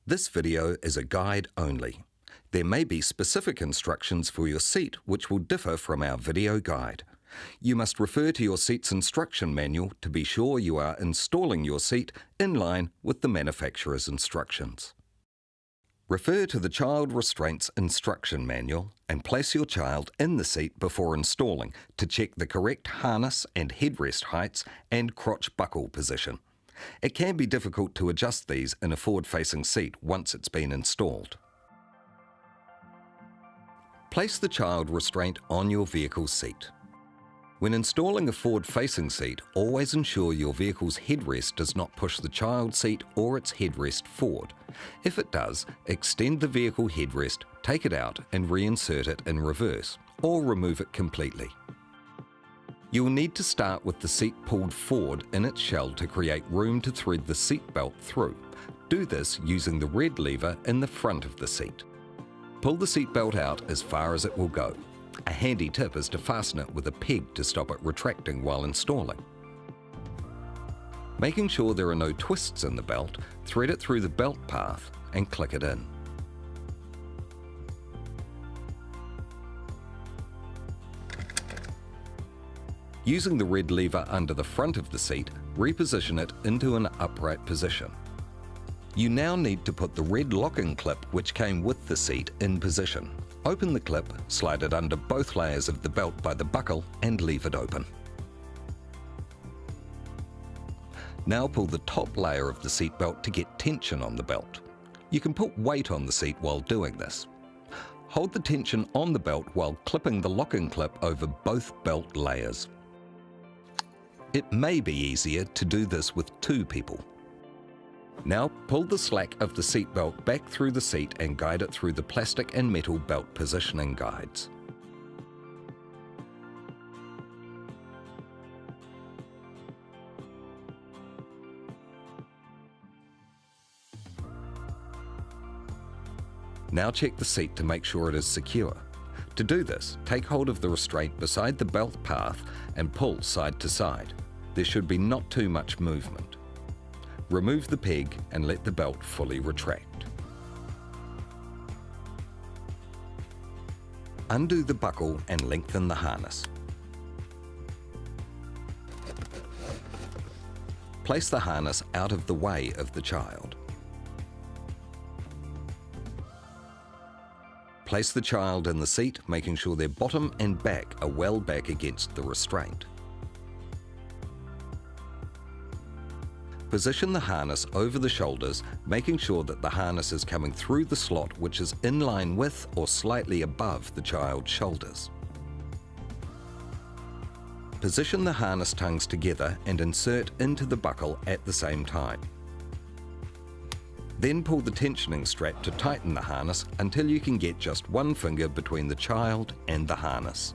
This video is a guide only. There may be specific instructions for your seat which will differ from our video guide. You must refer to your seat's instruction manual to be sure you are installing your seat in line with the manufacturer's instructions. Refer to the Child Restraints Instruction Manual and place your child in the seat before installing to check the correct harness and headrest heights and crotch buckle position. It can be difficult to adjust these in a forward-facing seat once it's been installed. Place the child restraint on your vehicle's seat. When installing a forward-facing seat, always ensure your vehicle's headrest does not push the child seat or its headrest forward. If it does, extend the vehicle headrest, take it out and reinsert it in reverse, or remove it completely. You will need to start with the seat pulled forward in its shell to create room to thread the seat belt through. Do this using the red lever in the front of the seat. Pull the seat belt out as far as it will go. A handy tip is to fasten it with a peg to stop it retracting while installing. Making sure there are no twists in the belt, thread it through the belt path and click it in. Using the red lever under the front of the seat, reposition it into an upright position. You now need to put the red locking clip which came with the seat in position. Open the clip, slide it under both layers of the belt by the buckle and leave it open. Now pull the top layer of the seat belt to get tension on the belt. You can put weight on the seat while doing this. Hold the tension on the belt while clipping the locking clip over both belt layers. It may be easier to do this with two people. Now pull the slack of the seat belt back through the seat and guide it through the plastic and metal belt positioning guides. Now check the seat to make sure it is secure. To do this, take hold of the restraint beside the belt path and pull side to side. There should be not too much movement. Remove the peg and let the belt fully retract. Undo the buckle and lengthen the harness. Place the harness out of the way of the child. Place the child in the seat, making sure their bottom and back are well back against the restraint. Position the harness over the shoulders, making sure that the harness is coming through the slot which is in line with or slightly above the child's shoulders. Position the harness tongues together and insert into the buckle at the same time. Then pull the tensioning strap to tighten the harness until you can get just one finger between the child and the harness.